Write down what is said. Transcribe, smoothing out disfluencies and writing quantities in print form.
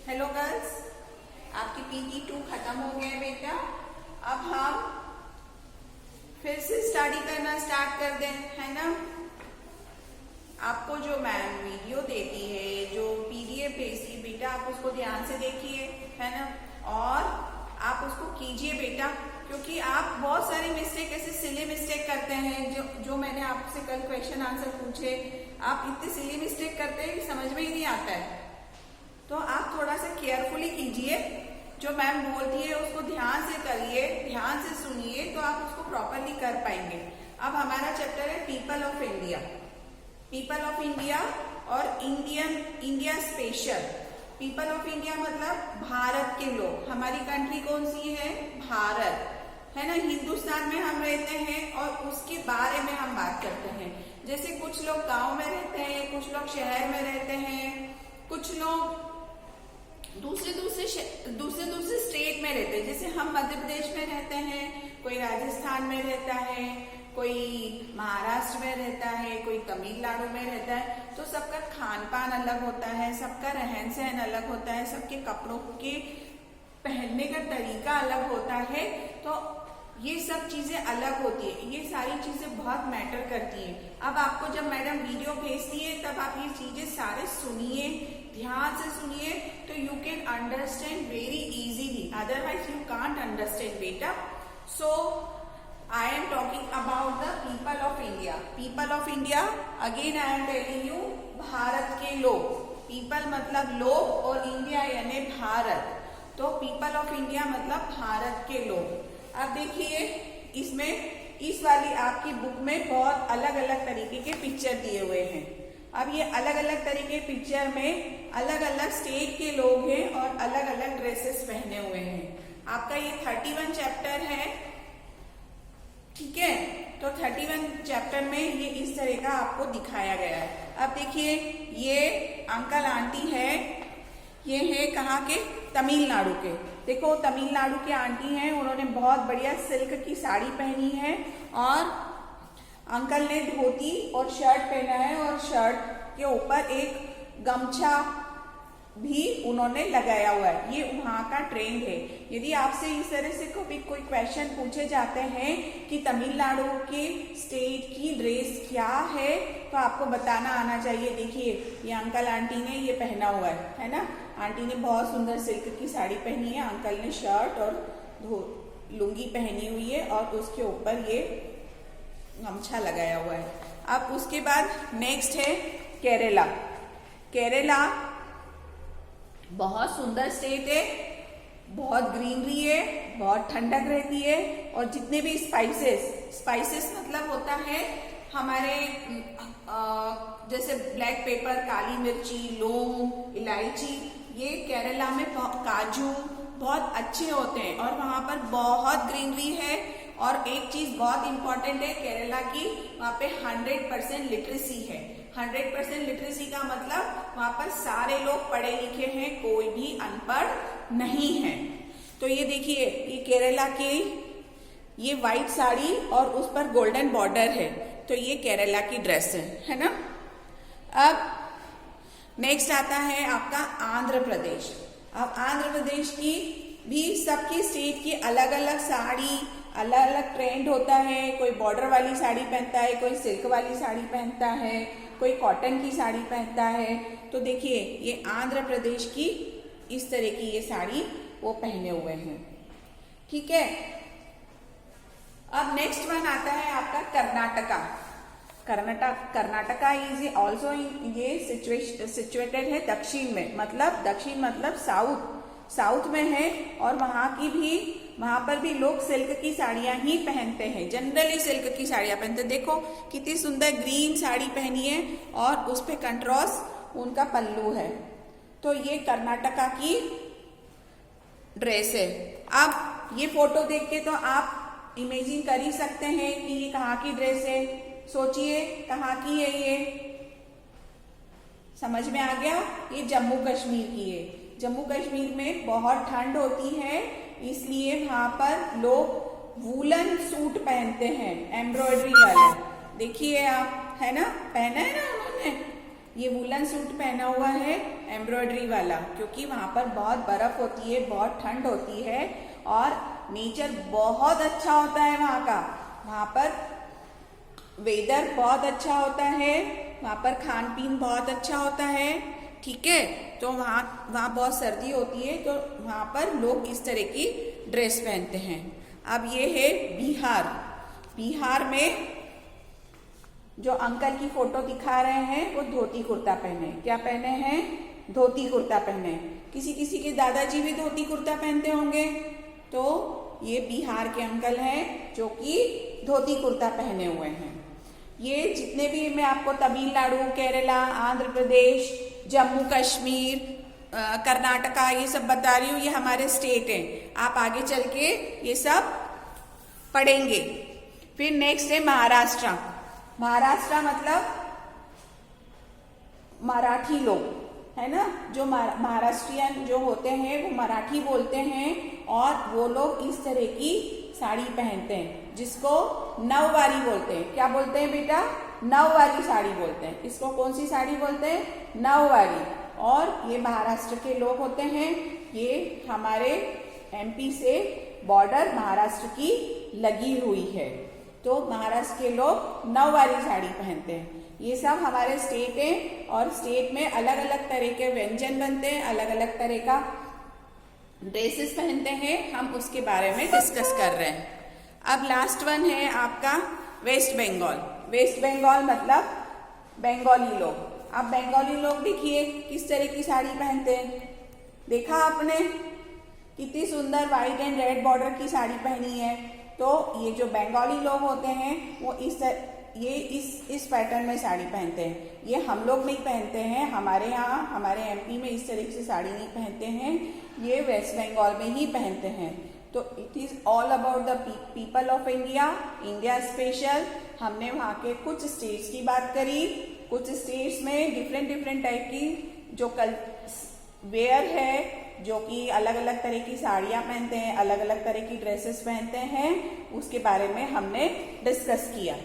Hello girls, आपकी PT 2 खत्म हो गया बेटा। अब हम फिर से स्टडी करना स्टार्ट कर दें, है ना। आपको जो मैम वीडियो देती है, जो पीडीएफ भेजती है बेटा, आप उसको ध्यान से देखिए, है ना, और आप उसको कीजिए बेटा, क्योंकि आप बहुत सारे मिस्टेक ऐसे सिली मिस्टेक करते हैं जो मैंने आपसे कल क्वेश्चन आंसर पूछे, आप इतने सिली मिस्टेक करते हैं कि समझ में ही नहीं आता है। तो आप थोड़ा सा केयरफुली कीजिए, जो मैम बोलती है उसको ध्यान से करिए, ध्यान से सुनिए, तो आप उसको प्रॉपरली कर पाएंगे। अब हमारा चैप्टर है people of India. People of India और India special. People of India मतलब भारत के लोग। हमारी कंट्री कौन सी है? भारत, है ना। हिंदुस्तान में हम रहते हैं और उसके बारे में हम बात करते हैं। जैसे कुछ लोग गांव में रहते हैं, कुछ लोग शहर में रहते हैं, कुछ लोग दूसरे स्टेट में रहते हैं। जैसे हम मध्य प्रदेश में रहते हैं, कोई राजस्थान में रहता है, कोई महाराष्ट्र में रहता है, कोई तमिलनाडु में रहता है। तो सबका खान पान अलग होता है, सबका रहन सहन अलग होता है, सबके कपड़ों के पहनने का तरीका अलग होता है। तो ये सब चीजें अलग होती है, ये सारी चीजें बहुत मैटर करती हैं। अब आपको जब मैडम वीडियो भेजती है तब आप ये चीजें सारे सुनिए, ध्यान से सुनिए, तो you can understand very easily, otherwise you can't understand बेटा। So I am talking about the people of India. People of India, again I am telling you, Bharat के लोग। पीपल मतलब लोग और इंडिया यानी भारत, तो पीपल ऑफ इंडिया मतलब भारत के लोग। अब देखिए, इसमें इस वाली आपकी बुक में बहुत अलग अलग तरीके के पिक्चर दिए हुए हैं। अब ये अलग अलग तरीके पिक्चर में अलग अलग स्टेट के लोग हैं और अलग अलग ड्रेसेस पहने हुए हैं। आपका ये 31 चैप्टर है, ठीक है। तो 31 चैप्टर में ये इस तरह का आपको दिखाया गया है। अब देखिए, ये अंकल आंटी है, ये है कहाँ के? तमिलनाडु के। देखो, तमिलनाडु के आंटी हैं, उन्होंने बहुत बढ़िया सिल्क की साड़ी पहनी है और अंकल ने धोती और शर्ट पहना है और शर्ट के ऊपर एक गमछा भी उन्होंने लगाया हुआ है। ये वहां का ट्रेंड है। यदि आपसे इस तरह से कभी कोई क्वेश्चन पूछे जाते हैं कि तमिलनाडु के स्टेट की ड्रेस क्या है, तो आपको बताना आना चाहिए। देखिए, ये अंकल आंटी ने ये पहना हुआ है ना। आंटी ने बहुत सुंदर सिल्क की साड़ी पहनी है, अंकल ने शर्ट और लुंगी पहनी हुई है और उसके ऊपर ये गमछा लगाया हुआ है। अब उसके बाद नेक्स्ट है केरला। केरला बहुत सुंदर स्टेट है, बहुत ग्रीनरी है, बहुत ठंडक रहती है, और जितने भी स्पाइसेस मतलब होता है हमारे जैसे ब्लैक पेपर, काली मिर्ची, लौंग, इलायची, ये केरला में काजू बहुत अच्छे होते हैं और वहां पर बहुत ग्रीनरी है। और एक चीज बहुत इंपॉर्टेंट है केरला की, वहां पे 100% लिटरेसी है। 100% लिटरेसी का मतलब वहां पर सारे लोग पढ़े लिखे हैं, कोई भी अनपढ़ नहीं है। तो ये देखिए, ये केरला की ये व्हाइट साड़ी और उस पर गोल्डन बॉर्डर है, तो ये केरला की ड्रेस है ना। अब नेक्स्ट आता है आपका आंध्र प्रदेश। अब आंध्र प्रदेश की भी सबकी स्टेट की अलग अलग साड़ी, अलग अलग ट्रेंड होता है। कोई बॉर्डर वाली साड़ी पहनता है, कोई सिल्क वाली साड़ी पहनता है, कोई कॉटन की साड़ी पहनता है। तो देखिए, ये आंध्र प्रदेश की इस तरह की ये साड़ी वो पहने हुए हैं, ठीक है। अब नेक्स्ट वन आता है आपका कर्नाटका। कर्नाटका इज ऑल्सो ये सिचुएटेड है दक्षिण में, मतलब दक्षिण मतलब साउथ में है। और वहां पर भी लोग सिल्क की साड़ियां ही पहनते हैं, जनरली सिल्क की साड़ियां पहनते हैं। देखो कितनी सुंदर ग्रीन साड़ी पहनी है और उस पे कंट्रास्ट उनका पल्लू है। तो ये कर्नाटका की ड्रेस है। अब ये फोटो देख के तो आप इमेजिन कर ही सकते हैं कि ये कहाँ की ड्रेस है। सोचिए कहाँ की है ये, समझ में आ गया? ये जम्मू कश्मीर की है। जम्मू कश्मीर में बहुत ठंड होती है, इसलिए वहां पर लोग वूलन सूट पहनते हैं, एम्ब्रॉयडरी वाले। देखिए आप, है ना, पहना है ना उन्होंने, ये वूलन सूट पहना हुआ है एम्ब्रॉयडरी वाला, क्योंकि वहां पर बहुत बर्फ होती है, बहुत ठंड होती है और नेचर बहुत अच्छा होता है वहां का। वहां पर वेदर बहुत अच्छा होता है, वहां पर खान पीन बहुत अच्छा होता है, ठीक है। तो वहां बहुत सर्दी होती है, तो वहां पर लोग इस तरह की ड्रेस पहनते हैं। अब ये है बिहार। बिहार में जो अंकल की फोटो दिखा रहे हैं वो धोती कुर्ता पहने। क्या पहने हैं? धोती कुर्ता पहने। किसी किसी के दादाजी भी धोती कुर्ता पहनते होंगे। तो ये बिहार के अंकल हैं जो कि धोती कुर्ता पहने हुए हैं। ये जितने भी मैं आपको तमिलनाडु, केरला, आंध्र प्रदेश, जम्मू कश्मीर, कर्नाटका ये सब बता रही हूँ, ये हमारे स्टेट हैं। आप आगे चल के ये सब पढ़ेंगे। फिर नेक्स्ट है महाराष्ट्र। महाराष्ट्र मतलब मराठी लोग, है ना। जो महाराष्ट्रियन जो होते हैं वो मराठी बोलते हैं और वो लोग इस तरह की साड़ी पहनते हैं जिसको नववारी बोलते हैं। क्या बोलते हैं बेटा? नववारी साड़ी बोलते हैं। इसको कौन सी साड़ी बोलते हैं? नववारी। और ये महाराष्ट्र के लोग होते हैं। ये हमारे एमपी से बॉर्डर महाराष्ट्र की लगी हुई है, तो महाराष्ट्र के लोग नववारी साड़ी पहनते हैं। ये सब हमारे स्टेट है और स्टेट में अलग अलग तरह के व्यंजन बनते हैं, अलग अलग तरह का ड्रेसेस पहनते हैं। हम उसके बारे में डिस्कस कर रहे हैं। अब लास्ट वन है आपका वेस्ट बंगाल। वेस्ट बंगाल मतलब बंगाली लोग। अब बंगाली लोग देखिए किस तरह की साड़ी पहनते हैं। देखा आपने कितनी सुंदर व्हाइट एंड रेड बॉर्डर की साड़ी पहनी है। तो ये जो बंगाली लोग होते हैं वो इस पैटर्न में साड़ी पहनते हैं। ये हम लोग नहीं पहनते हैं, हमारे यहाँ हमारे एमपी में इस तरह से साड़ी नहीं पहनते हैं, ये वेस्ट बंगाल में ही पहनते हैं। तो it is all about the people of India, India special. हमने वहाँ के कुछ स्टेट्स की बात करी। कुछ स्टेट्स में डिफरेंट टाइप की जो वेयर है, जो कि अलग अलग तरह की साड़ियाँ पहनते हैं, अलग अलग तरह की ड्रेसेस पहनते हैं, उसके बारे में हमने डिस्कस किया।